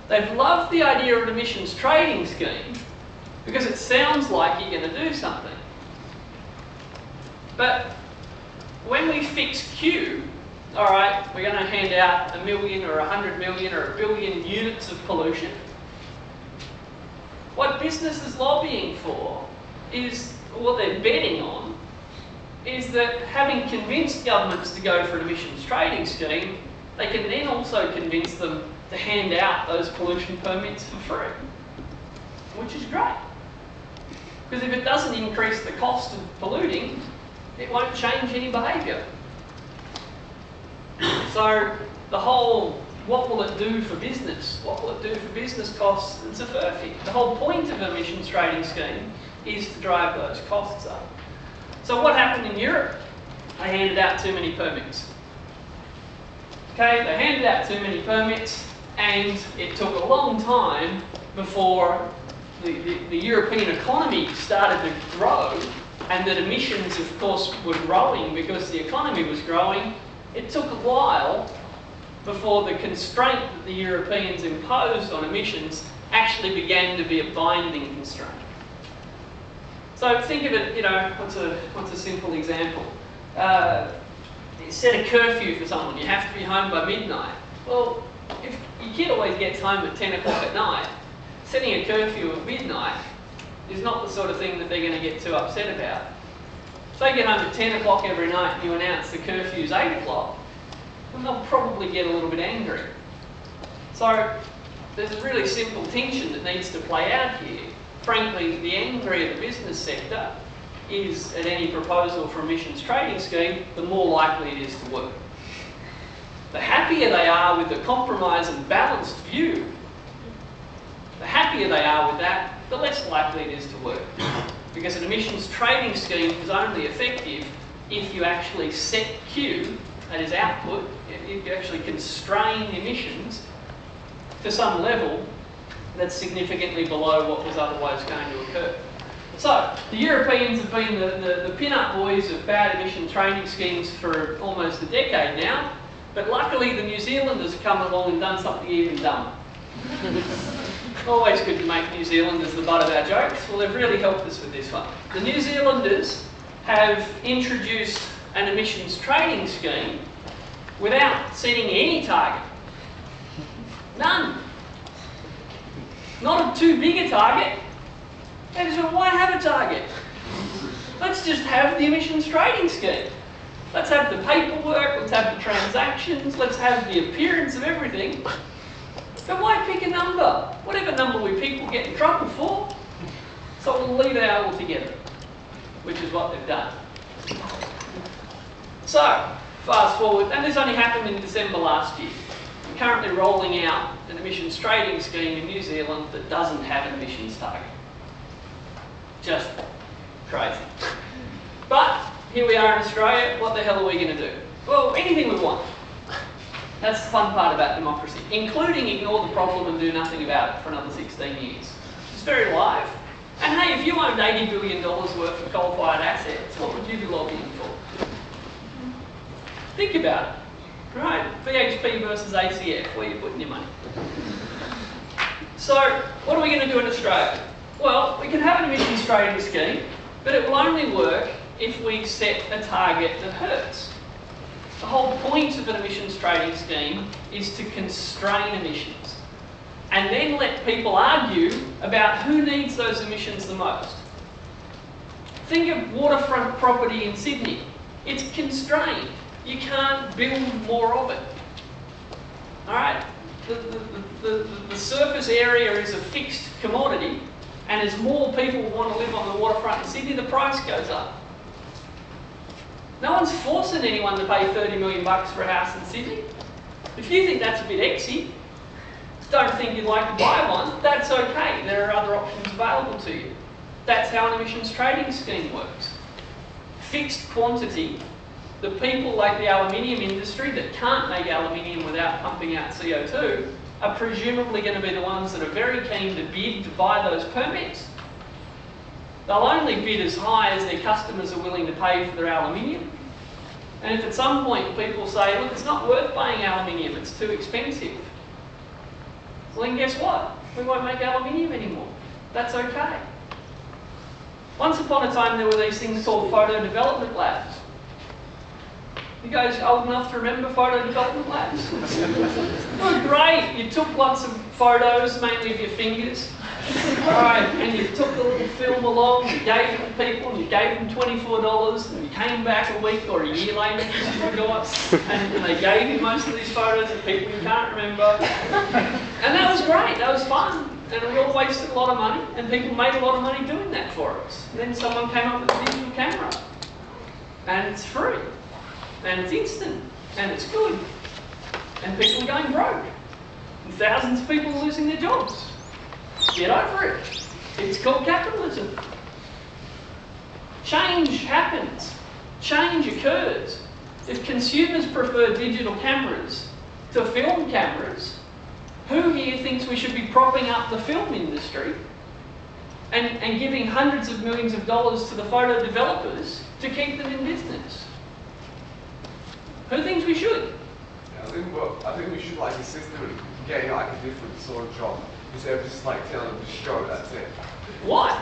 They've loved the idea of an emissions trading scheme because it sounds like you're going to do something. But when we fix Q, all right, we're going to hand out 1 million or 100 million or 1 billion units of pollution. What business is lobbying for is, what they're betting on, is that having convinced governments to go for an emissions trading scheme, they can then also convince them to hand out those pollution permits for free, which is great. Because if it doesn't increase the cost of polluting, it won't change any behaviour. So the whole, what will it do for business? What will it do for business costs? It's a furphy. The whole point of an emissions trading scheme is to drive those costs up. So what happened in Europe? They handed out too many permits. Okay, they handed out too many permits, and it took a long time before the European economy started to grow, and that emissions, of course, were growing because the economy was growing. It took a while before the constraint that the Europeans imposed on emissions actually began to be a binding constraint. So think of it, you know, what's a simple example? Set a curfew for someone. You have to be home by midnight. Well, if your kid always gets home at 10 o'clock at night, setting a curfew at midnight is not the sort of thing that they're going to get too upset about. If they get home at 10 o'clock every night and you announce the curfew's 8 o'clock, then they'll probably get a little bit angry. So there's a really simple tension that needs to play out here. Frankly, the angrier the business sector is at any proposal for emissions trading scheme, the more likely it is to work. The happier they are with the compromise and balanced view, the happier they are with that, the less likely it is to work. Because an emissions trading scheme is only effective if you actually set Q, that is output, if you actually constrain emissions to some level that's significantly below what was otherwise going to occur. So, the Europeans have been the pin-up boys of bad emission trading schemes for almost a decade now, but luckily the New Zealanders have come along and done something even dumber. Always good to make New Zealanders the butt of our jokes. Well, they've really helped us with this one. The New Zealanders have introduced an emissions trading scheme without setting any target. None. Not a too big a target. They just went, why have a target? Let's just have the emissions trading scheme. Let's have the paperwork, let's have the transactions, let's have the appearance of everything. But why pick a number? Whatever number we pick, we'll get in trouble for. So we'll leave it out altogether, which is what they've done. So, fast forward, and this only happened in December last year. We're currently rolling out an emissions trading scheme in New Zealand that doesn't have an emissions target. Just crazy. But here we are in Australia, what the hell are we going to do? Well, anything we want. That's the fun part about democracy, including ignore the problem and do nothing about it for another 16 years. It's very live. And hey, if you owned $80 billion worth of coal-fired assets, what would you be lobbying for? Think about it. Right, BHP versus ACF, where are you putting your money? So, what are we going to do in Australia? Well, we can have an emissions trading scheme, but it will only work if we set a target that hurts. The whole point of an emissions trading scheme is to constrain emissions and then let people argue about who needs those emissions the most. Think of waterfront property in Sydney. It's constrained. You can't build more of it. All right? The surface area is a fixed commodity, and as more people want to live on the waterfront in Sydney, the price goes up. No one's forcing anyone to pay $30 million for a house in Sydney. If you think that's a bit exy, don't think you'd like to buy one, that's okay. There are other options available to you. That's how an emissions trading scheme works. Fixed quantity. The people like the aluminium industry that can't make aluminium without pumping out CO2 are presumably going to be the ones that are very keen to bid to buy those permits. They'll only bid as high as their customers are willing to pay for their aluminium. And if at some point people say, look, it's not worth buying aluminium, it's too expensive, Well then guess what? We won't make aluminium anymore. That's okay. Once upon a time there were these things called photo development labs. You guys old enough to remember photo development labs? They were great. You took lots of photos, mainly of your fingers. Alright, and you took the little film along, you gave it to people, and you gave them $24, and you came back a week or a year later because you forgot, and they gave you most of these photos of people you can't remember. And that was great, that was fun. And we all wasted a lot of money, and people made a lot of money doing that for us. And then someone came up with a digital camera, and it's free, and it's instant, and it's good. And people are going broke, and thousands of people are losing their jobs. Get over it. It's called capitalism. Change happens. Change occurs. If consumers prefer digital cameras to film cameras, who here thinks we should be propping up the film industry and giving hundreds of millions of dollars to the photo developers to keep them in business? Who thinks we should? I think we should insist that getting a different sort of job. Instead of just telling them to show, that's it. Why?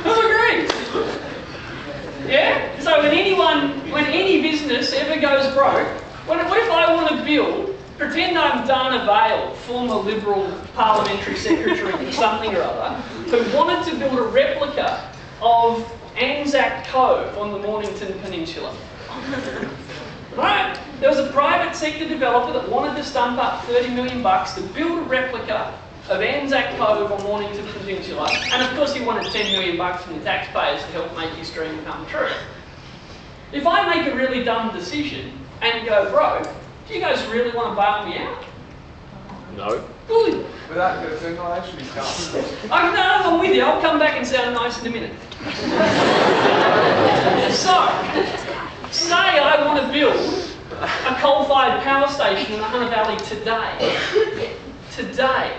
Who agrees? Yeah? So when any business ever goes broke, what if I want to build, pretend I'm Dana Vale, former Liberal parliamentary secretary or something or other, who wanted to build a replica of Anzac Cove on the Mornington Peninsula. Right? There was a private sector developer that wanted to stump up $30 million to build a replica of Anzac Cove on Mornington Peninsula, and of course he wanted $10 million from the taxpayers to help make his dream come true. If I make a really dumb decision and go broke, do you guys really want to bail me out? No. Good. But they're not actually done. I'm with you. I'll come back and sound nice in a minute. So, say I want to build a coal-fired power station in the Hunter Valley today,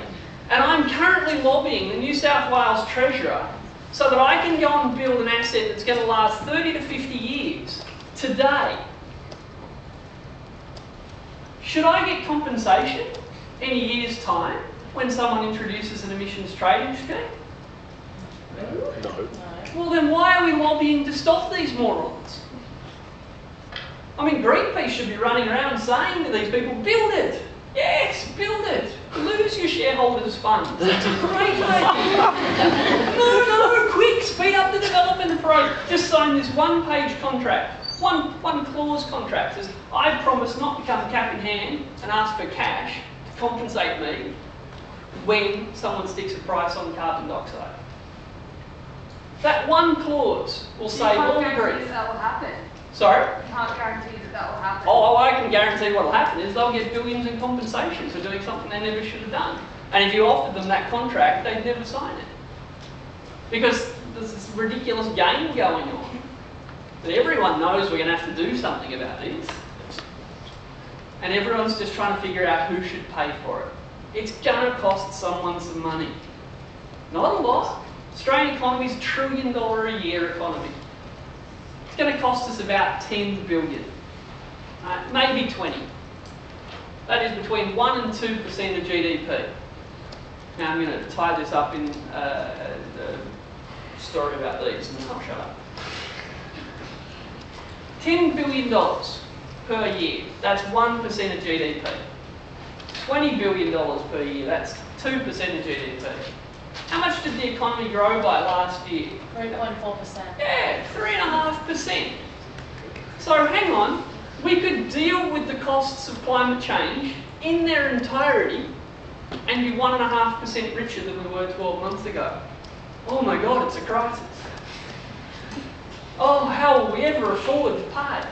and I'm currently lobbying the New South Wales Treasurer so that I can go and build an asset that's going to last 30 to 50 years today. Should I get compensation in a year's time when someone introduces an emissions trading scheme? No. Well then why are we lobbying to stop these morons? I mean, Greenpeace should be running around saying to these people, build it! Yes, build it! Lose your shareholders' funds. It's a great idea. No, quick, speed up the development of the project. Just sign this one-page contract, one clause contract. Says, I promise not to come cap in hand and ask for cash to compensate me when someone sticks a price on carbon dioxide. That one clause will save all the grief. That will happen. Sorry? You can't guarantee that will happen. Oh, I can guarantee what will happen is they'll get billions in compensation for doing something they never should have done. And if you offered them that contract, they'd never sign it. Because there's this ridiculous game going on. But everyone knows we're going to have to do something about this. And everyone's just trying to figure out who should pay for it. It's going to cost someone some money. Not a lot. Australian economy is $1 trillion a year economy. It's going to cost us about 10 billion, maybe 20. That is between 1 and 2% of GDP. Now I'm going to tie this up in a story about these and then I'll shut up. $10 billion per year, that's 1% of GDP. $20 billion per year, that's 2% of GDP. How much did the economy grow by last year? 3.4%. Yeah, 3.5%. So hang on, we could deal with the costs of climate change in their entirety and be 1.5% richer than we were 12 months ago. Oh my God, it's a crisis. Oh, how will we ever afford to pay?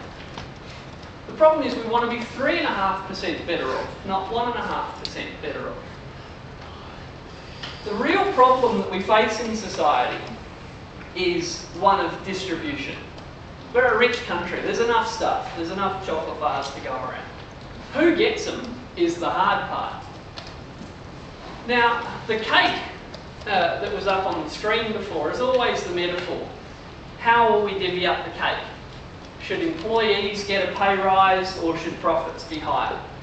The problem is we want to be 3.5% better off, not 1.5% better off. The real problem that we face in society is one of distribution. We're a rich country, there's enough stuff, there's enough chocolate bars to go around. Who gets them is the hard part. Now, the cake that was up on the screen before is always the metaphor. How will we divvy up the cake? Should employees get a pay rise or should profits be higher?